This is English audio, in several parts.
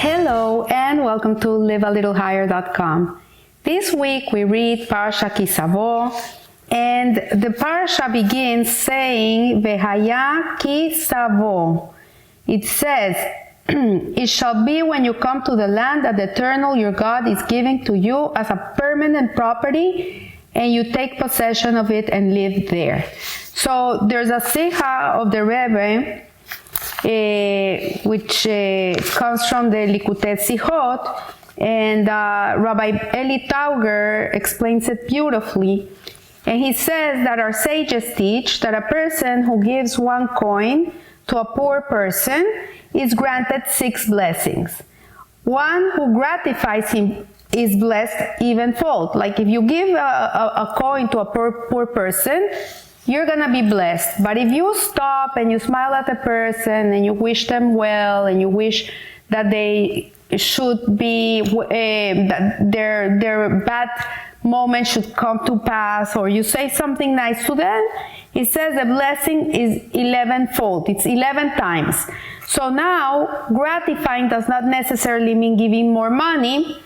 Hello and welcome to livealittlehigher.com. This week we read Parasha Ki Savo, and the parasha begins saying Vehaya Ki Savo. It says, it shall be when you come to the land that the Eternal your God is giving to you as a permanent property, and you take possession of it and live there. So there's a Sikha of the Rebbe, which comes from the Likutei Sichot, and Rabbi Eli Tauger explains it beautifully. And he says that our sages teach that a person who gives one coin to a poor person is granted 6 blessings. One who gratifies him is blessed evenfold. Like if you give a coin to a poor person, you're gonna be blessed. But if you stop and you smile at the person and you wish them well and you wish that they should be, that their bad moment should come to pass, or you say something nice to them, it says the blessing is 11-fold. It's 11 times. So now, gratifying does not necessarily mean giving more money.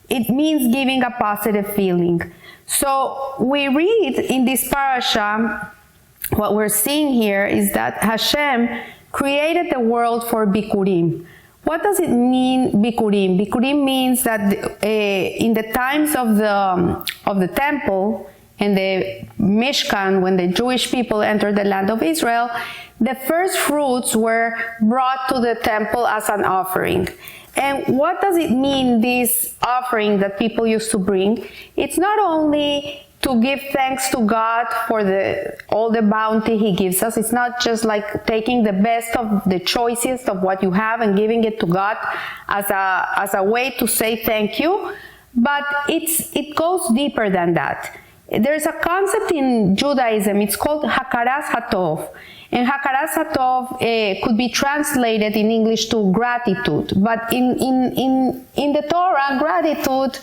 It means giving a positive feeling. So we read in this parasha, what we're seeing here is that Hashem created the world for Bikurim. What does it mean, Bikurim? Bikurim means that in the times of the temple and the Mishkan, when the Jewish people entered the land of Israel, the first fruits were brought to the temple as an offering. And what does it mean, this offering that people used to bring? It's not only to give thanks to God for all the bounty He gives us. It's not just like taking the best of the choicest of what you have and giving it to God as a way to say thank you, but it goes deeper than that. There's a concept in Judaism, it's called Hakaras Hatov. And Hakaras Hatov could be translated in English to gratitude, but in the Torah, gratitude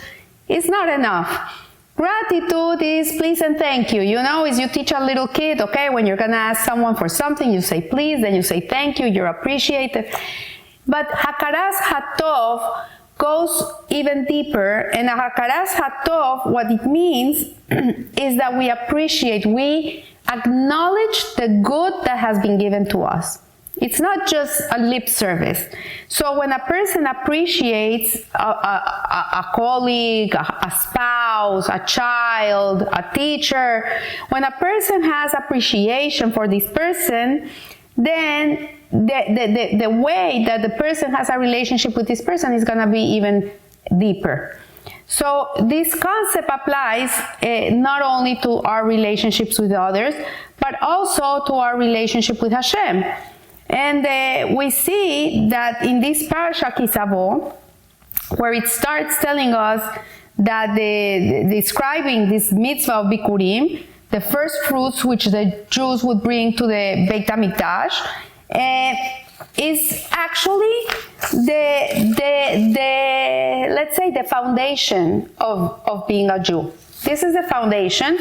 is not enough. Gratitude is please and thank you. You know, as you teach a little kid, okay, when you're gonna ask someone for something, you say please, then you say thank you, you're appreciated. But Hakaras Hatov goes even deeper, and a Hakaras Hatov, what it means is that we appreciate, we acknowledge the good that has been given to us. It's not just a lip service. So when a person appreciates a colleague, a spouse, a child, a teacher, when a person has appreciation for this person, then the way that the person has a relationship with this person is going to be even deeper. So this concept applies not only to our relationships with others, but also to our relationship with Hashem. And we see that in this parasha Ki Savo, where it starts telling us that describing this mitzvah of Bikurim, the first fruits which the Jews would bring to the Beit HaMikdash, is actually let's say the foundation of being a Jew. This is the foundation.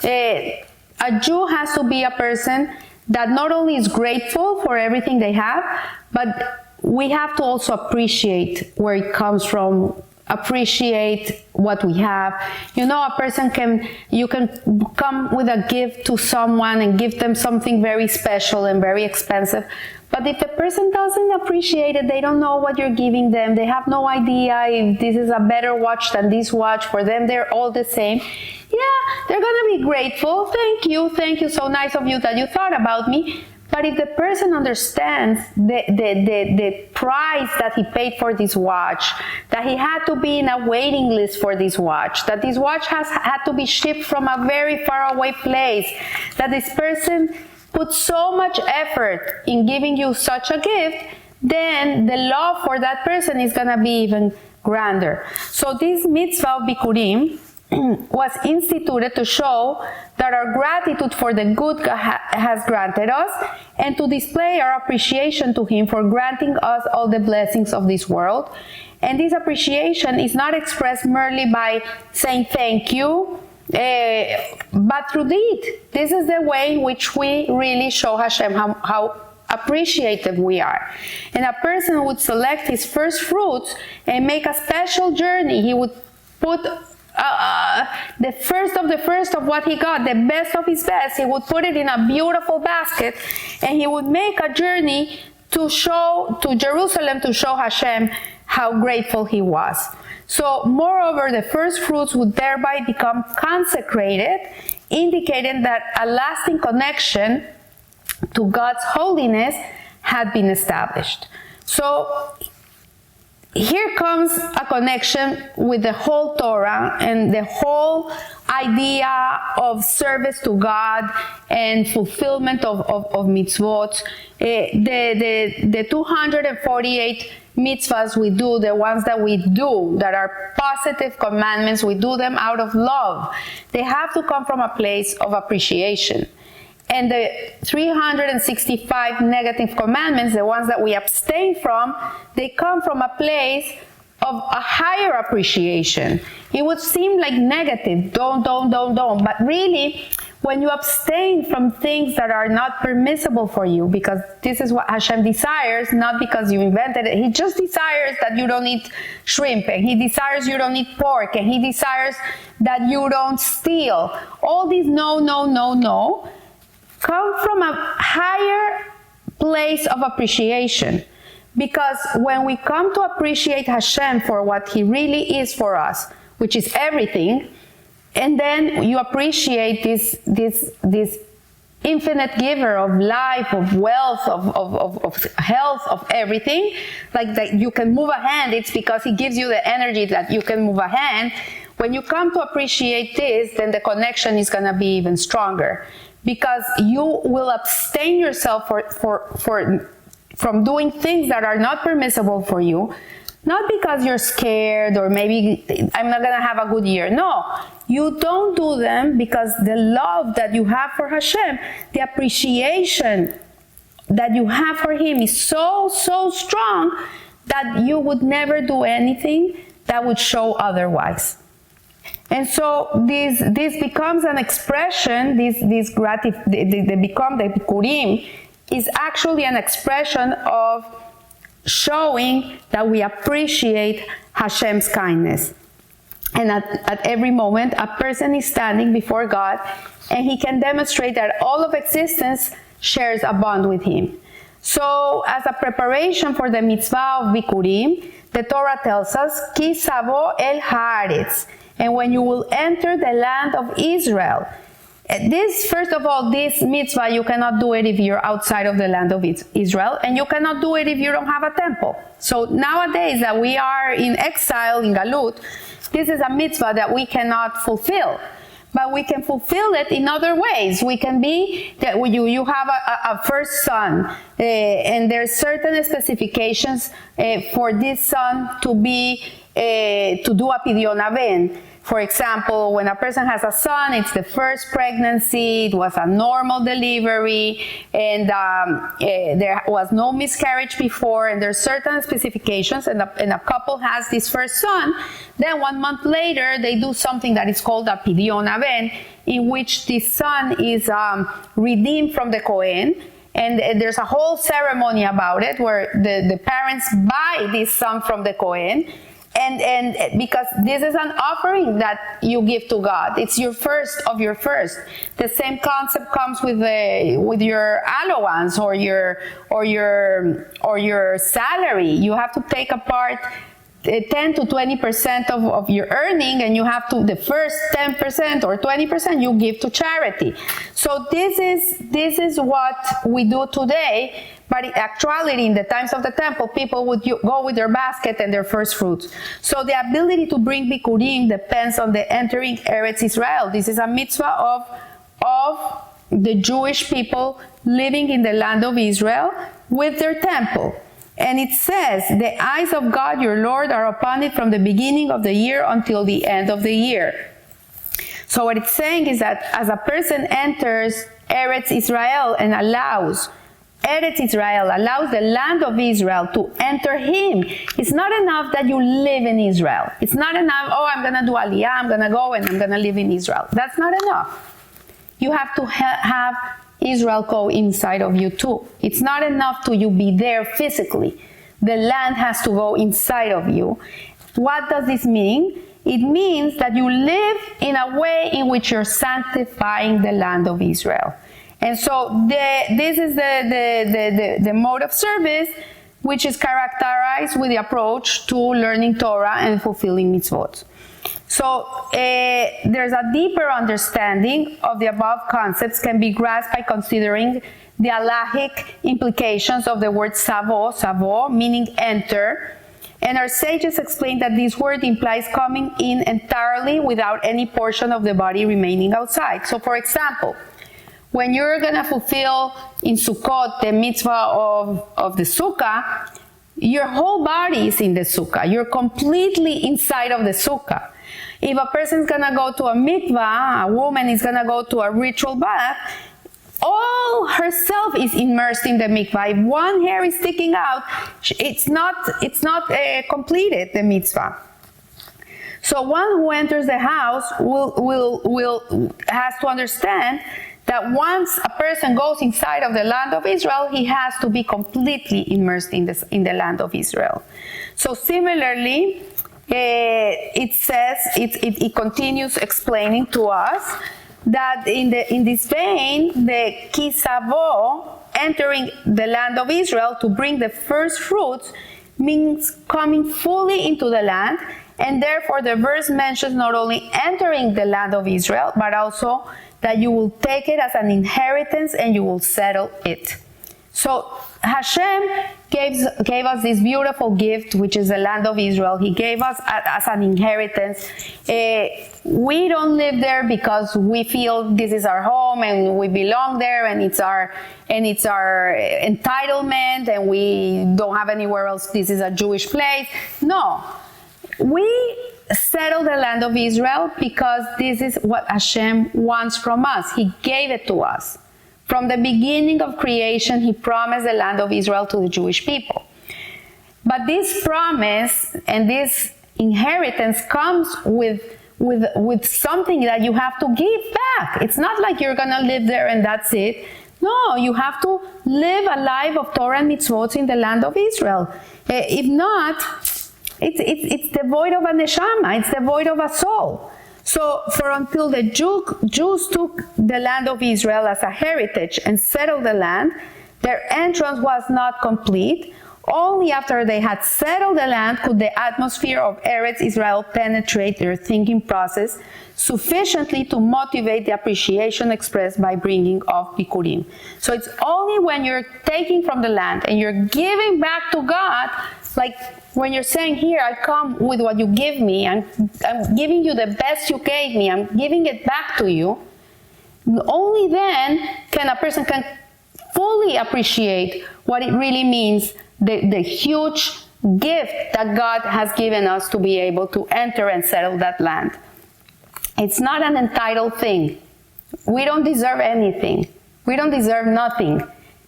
A Jew has to be a person that not only is grateful for everything they have, but we have to also appreciate where it comes from, appreciate what we have. You know, you can come with a gift to someone and give them something very special and very expensive, but if the person doesn't appreciate it, they don't know what you're giving them, they have no idea if this is a better watch than this watch, for them they're all the same. Yeah, they're gonna be grateful, thank you, so nice of you that you thought about me. But if the person understands the price that he paid for this watch, that he had to be in a waiting list for this watch, that this watch had to be shipped from a very far away place, that this person put so much effort in giving you such a gift, then the love for that person is going to be even grander. So this mitzvah of Bikurim was instituted to show that our gratitude for the good God has granted us, and to display our appreciation to Him for granting us all the blessings of this world. And this appreciation is not expressed merely by saying thank you, but through deed. This is the way in which we really show Hashem how appreciative we are. And a person would select his first fruits and make a special journey. He would put the first of what he got, the best of his best. He would put it in a beautiful basket, and he would make a journey to Jerusalem to show Hashem how grateful he was. So, moreover, the first fruits would thereby become consecrated, indicating that a lasting connection to God's holiness had been established. So, here comes a connection with the whole Torah and the whole idea of service to God and fulfillment of mitzvot. The 248 mitzvahs we do, the ones that we do that are positive commandments, we do them out of love. They have to come from a place of appreciation. And the 365 negative commandments, the ones that we abstain from, they come from a place of a higher appreciation. It would seem like negative, don't. But really, when you abstain from things that are not permissible for you, because this is what Hashem desires, not because you invented it. He just desires that you don't eat shrimp, and He desires you don't eat pork, and He desires that you don't steal. All these no, come from a higher place of appreciation. Because when we come to appreciate Hashem for what He really is for us, which is everything, and then you appreciate this infinite giver of life, of wealth, of health, of everything, like that you can move a hand, it's because He gives you the energy that you can move a hand. When you come to appreciate this, then the connection is going to be even stronger. Because you will abstain yourself from doing things that are not permissible for you, not because you're scared or maybe I'm not going to have a good year. No, you don't do them because the love that you have for Hashem, the appreciation that you have for Him is so strong that you would never do anything that would show otherwise. And so this becomes an expression, the Bikurim is actually an expression of showing that we appreciate Hashem's kindness. And at every moment, a person is standing before God, and he can demonstrate that all of existence shares a bond with Him. So, as a preparation for the mitzvah of Bikurim, the Torah tells us, Ki Savo el haaretz. And when you will enter the land of Israel. First of all, this mitzvah, you cannot do it if you're outside of the land of Israel, and you cannot do it if you don't have a temple. So nowadays that we are in exile, in Galut, this is a mitzvah that we cannot fulfill. But we can fulfill it in other ways. We can be that you have a first son, and there's certain specifications for this son to do a pidyon aven. For example, when a person has a son, it's the first pregnancy, it was a normal delivery, and there was no miscarriage before, and there's certain specifications, and a couple has this first son. Then 1 month later, they do something that is called a pidyon aven, in which this son is redeemed from the Kohen. And there's a whole ceremony about it, where the parents buy this son from the Kohen. And because this is an offering that you give to God, it's your first of your first. The same concept comes with your allowance or your salary. You have to take apart 10 to 20% of your earning, and you have to, the first 10% or 20% you give to charity. So this is what we do today. But in actuality, in the times of the temple, people would go with their basket and their first fruits. So the ability to bring Bikurim depends on the entering Eretz Israel. This is a mitzvah of the Jewish people living in the land of Israel with their temple. And it says, the eyes of God your Lord are upon it from the beginning of the year until the end of the year. So what it's saying is that as a person enters Eretz Israel and allows the land of Israel to enter him, it's not enough that you live in Israel. It's not enough, I'm going to do Aliyah, I'm going to go and I'm going to live in Israel. That's not enough. You have to have Israel go inside of you too. It's not enough to you be there physically. The land has to go inside of you. What does this mean? It means that you live in a way in which you're sanctifying the land of Israel. And so this is the mode of service which is characterized with the approach to learning Torah and fulfilling mitzvot. So there's a deeper understanding of the above concepts can be grasped by considering the halachic implications of the word Savo, meaning enter. And our sages explain that this word implies coming in entirely without any portion of the body remaining outside. So for example, when you're going to fulfill in Sukkot the mitzvah of the sukkah, your whole body is in the sukkah. You're completely inside of the sukkah. If a person is going to go to a mikvah, a woman is going to go to a ritual bath, all herself is immersed in the mikvah. If one hair is sticking out, it's not completed, the mitzvah. So one who enters the house has to understand that once a person goes inside of the land of Israel, he has to be completely immersed in the land of Israel. So similarly, it continues explaining to us that in this vein, the Savo, entering the land of Israel to bring the first fruits, means coming fully into the land, and therefore the verse mentions not only entering the land of Israel, but also that you will take it as an inheritance and you will settle it. So Hashem gave us this beautiful gift, which is the land of Israel. He gave us as an inheritance. We don't live there because we feel this is our home and we belong there and it's our entitlement and we don't have anywhere else. This is a Jewish place. No, we settle the land of Israel because this is what Hashem wants from us. He gave it to us. From the beginning of creation, He promised the land of Israel to the Jewish people. But this promise and this inheritance comes with something that you have to give back. It's not like you're going to live there and that's it. No, you have to live a life of Torah and mitzvot in the land of Israel. If not, it's devoid of a neshama. It's devoid of a soul. So, for until the Jews took the land of Israel as a heritage and settled the land, their entrance was not complete. Only after they had settled the land could the atmosphere of Eretz Israel penetrate their thinking process sufficiently to motivate the appreciation expressed by bringing of Bikurim. So it's only when you're taking from the land and you're giving back to God, like when you're saying, here, I come with what you give me, I'm giving you the best you gave me, I'm giving it back to you, only then can a person fully appreciate what it really means, the huge gift that God has given us to be able to enter and settle that land. It's not an entitled thing. We don't deserve anything. We don't deserve nothing.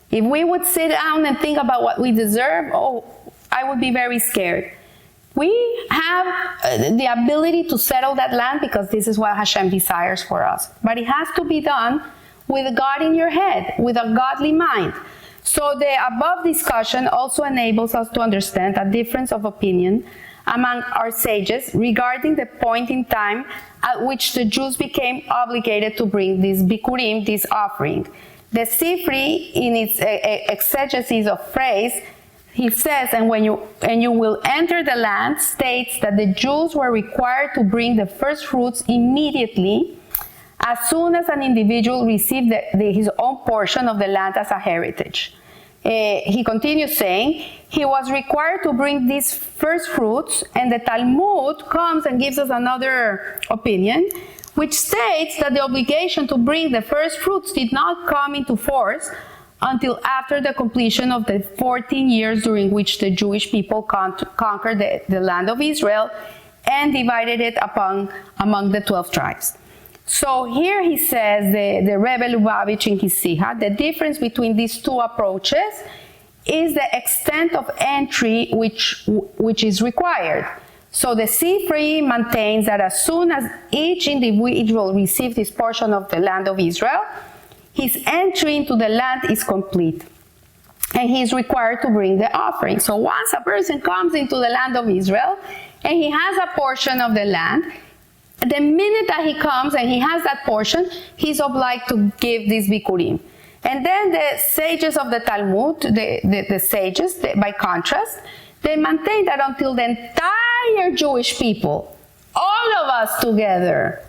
If we would sit down and think about what we deserve, I would be very scared. We have the ability to settle that land because this is what Hashem desires for us. But it has to be done with God in your head, with a godly mind. So the above discussion also enables us to understand a difference of opinion among our sages regarding the point in time at which the Jews became obligated to bring this Bikurim, this offering. The Sifri, in its exegesis of phrase, he says, and you will enter the land, states that the Jews were required to bring the first fruits immediately as soon as an individual received his own portion of the land as a heritage. He continues saying, he was required to bring these first fruits, and the Talmud comes and gives us another opinion, which states that the obligation to bring the first fruits did not come into force until after the completion of the 14 years during which the Jewish people conquered the land of Israel and divided it among the 12 tribes. So here he says, the Rebbe Lubavitch in his Siha, the difference between these two approaches is the extent of entry which is required. So the Sifri maintains that as soon as each individual received his portion of the land of Israel, his entry into the land is complete. And he's required to bring the offering. So once a person comes into the land of Israel, and he has a portion of the land, the minute that he comes and he has that portion, he's obliged to give this bikurim. And then the sages of the Talmud, the sages, by contrast, they maintain that until the entire Jewish people, all of us together,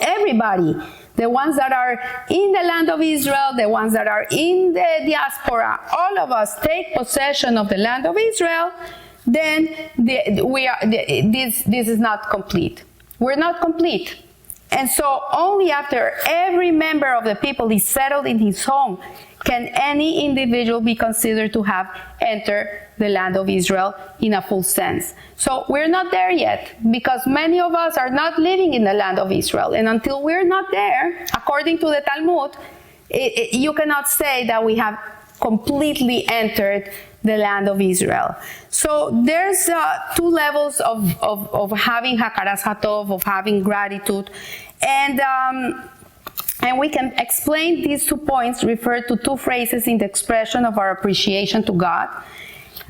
everybody, the ones that are in the land of Israel, the ones that are in the diaspora, all of us take possession of the land of Israel, then this is not complete. We're not complete. And so only after every member of the people is settled in his home can any individual be considered to have entered the land of Israel in a full sense. So we're not there yet, because many of us are not living in the land of Israel. And until we're not there, according to the Talmud, you cannot say that we have completely entered the land of Israel. So there's two levels of having hakaras hatov, of having gratitude, and we can explain these 2 points refer to 2 phrases in the expression of our appreciation to God.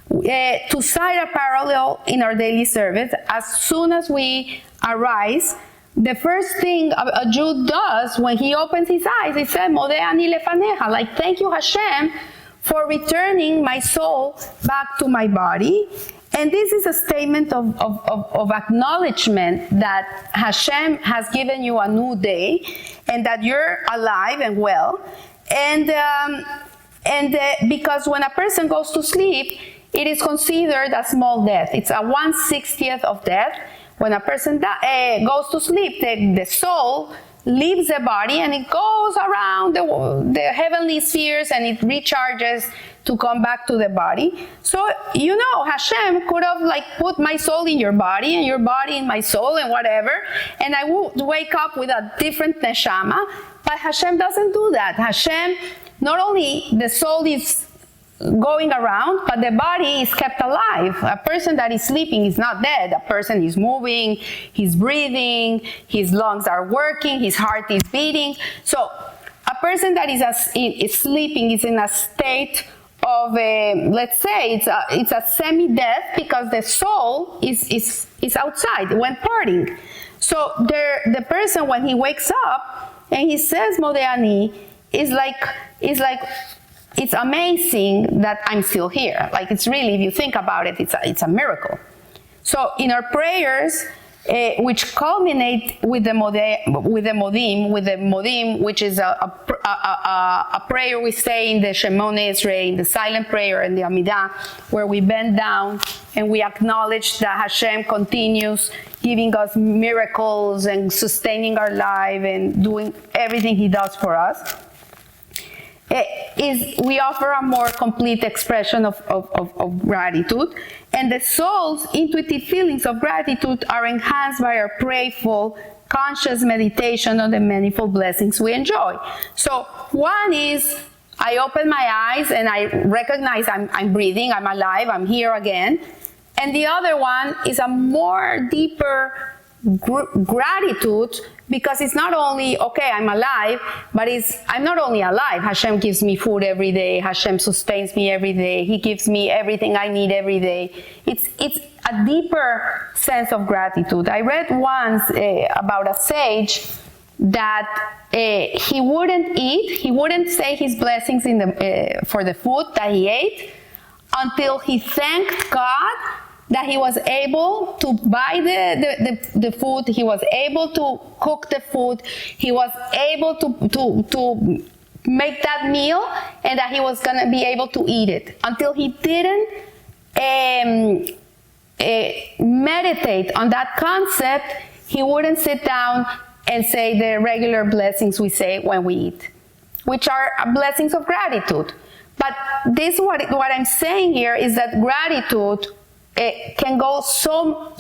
To cite a parallel in our daily service, as soon as we arise, the first thing a Jew does when he opens his eyes, he says, Modeh ani lefanecha, like, thank you, Hashem, for returning my soul back to my body. And this is a statement of acknowledgement that Hashem has given you a new day and that you're alive and well. And because when a person goes to sleep, it is considered a small death. It's a 1/60th of death. When a person goes to sleep, the soul leaves the body and it goes around the heavenly spheres and it recharges to come back to the body. So, Hashem could have put my soul in your body and your body in my soul and whatever, and I would wake up with a different neshama, but Hashem doesn't do that. Hashem, not only the soul is going around, but the body is kept alive. A person that is sleeping is not dead. A person is moving, he's breathing, his lungs are working, his heart is beating. So a person that is sleeping is in a state of, let's say, it's a semi-death, because the soul is outside, went partying. So the person, when he wakes up and he says Modeh ani, is like, it's amazing that I'm still here. It's really, if you think about it, it's a miracle. So in our prayers, which culminate with the modim, which is a prayer we say in the Shemona Esrei, in the silent prayer, in the Amidah, where we bend down and we acknowledge that Hashem continues giving us miracles and sustaining our life and doing everything He does for us. We offer a more complete expression of gratitude, and the soul's intuitive feelings of gratitude are enhanced by our prayerful, conscious meditation on the manifold blessings we enjoy. So one is, I open my eyes and I recognize I'm breathing, I'm alive, I'm here again. And the other one is a more deeper gratitude, because it's not only, okay, I'm alive, but I'm not only alive. Hashem gives me food every day. Hashem sustains me every day. He gives me everything I need every day. It's a deeper sense of gratitude. I read once about a sage that he wouldn't say his blessings for the food that he ate until he thanked God that he was able to buy the food, he was able to cook the food, he was able to make that meal, and that he was going to be able to eat it. Until he didn't meditate on that concept, he wouldn't sit down and say the regular blessings we say when we eat, which are blessings of gratitude. But this what I'm saying here is that gratitude can go so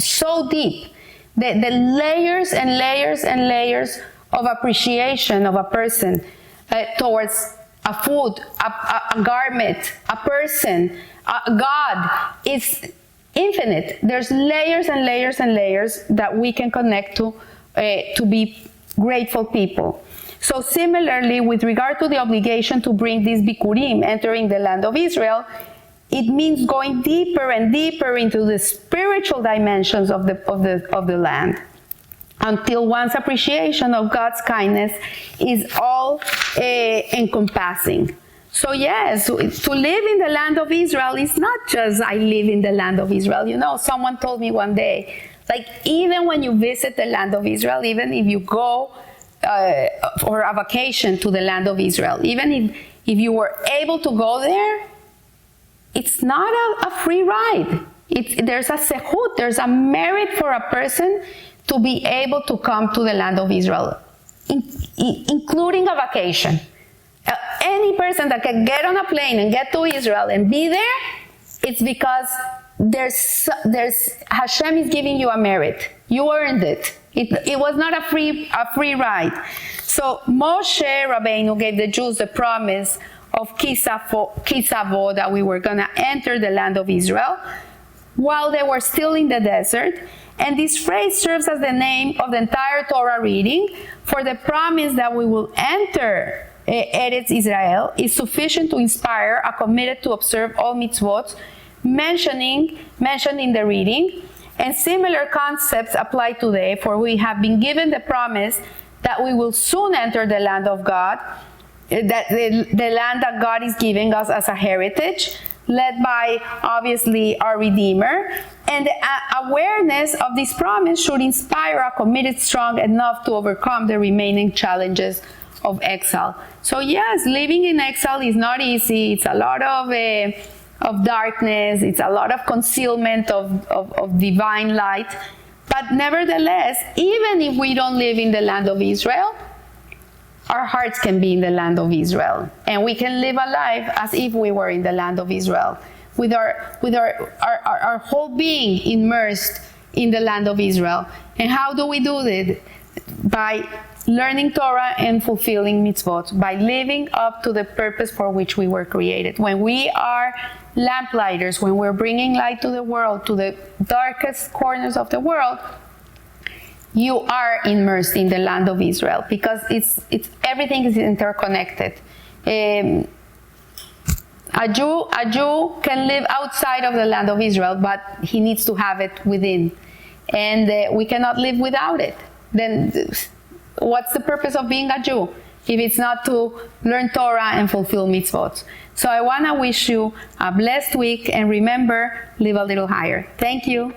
deep. The layers and layers and layers of appreciation of a person towards a food, a garment, a person, God is infinite. There's layers and layers and layers that we can connect to be grateful people. So similarly, with regard to the obligation to bring these bikurim entering the land of Israel, it means going deeper and deeper into the spiritual dimensions of the land, until one's appreciation of God's kindness is all encompassing. So yes, to live in the land of Israel is not just I live in the land of Israel. You know, someone told me one day, like even when you visit the land of Israel, even if you go for a vacation to the land of Israel, even if you were able to go there, it's not a free ride. There's a sehut, there's a merit for a person to be able to come to the land of Israel, including a vacation. Any person that can get on a plane and get to Israel and be there, it's because there's Hashem is giving you a merit. You earned it. It was not a free ride. So Moshe Rabbeinu gave the Jews the promise of Savo, that we were going to enter the land of Israel while they were still in the desert. And this phrase serves as the name of the entire Torah reading, for the promise that we will enter Eretz Israel is sufficient to inspire a committed to observe all mitzvot mentioned in the reading. And similar concepts apply today, for we have been given the promise that we will soon enter the land of God, that the land that God is giving us as a heritage, led by, obviously, our Redeemer. And the awareness of this promise should inspire a committed strong enough to overcome the remaining challenges of exile. So yes, living in exile is not easy. It's a lot of darkness. It's a lot of concealment of divine light. But nevertheless, even if we don't live in the land of Israel, our hearts can be in the land of Israel, and we can live a life as if we were in the land of Israel, with our whole being immersed in the land of Israel. And how do we do it? By learning Torah and fulfilling mitzvot, by living up to the purpose for which we were created. When we are lamplighters, when we're bringing light to the world, to the darkest corners of the world, you are immersed in the land of Israel, because it's everything is interconnected. A Jew can live outside of the land of Israel, but he needs to have it within, and we cannot live without it. Then what's the purpose of being a Jew if it's not to learn Torah and fulfill mitzvot? So I want to wish you a blessed week, and remember, live a little higher. Thank you.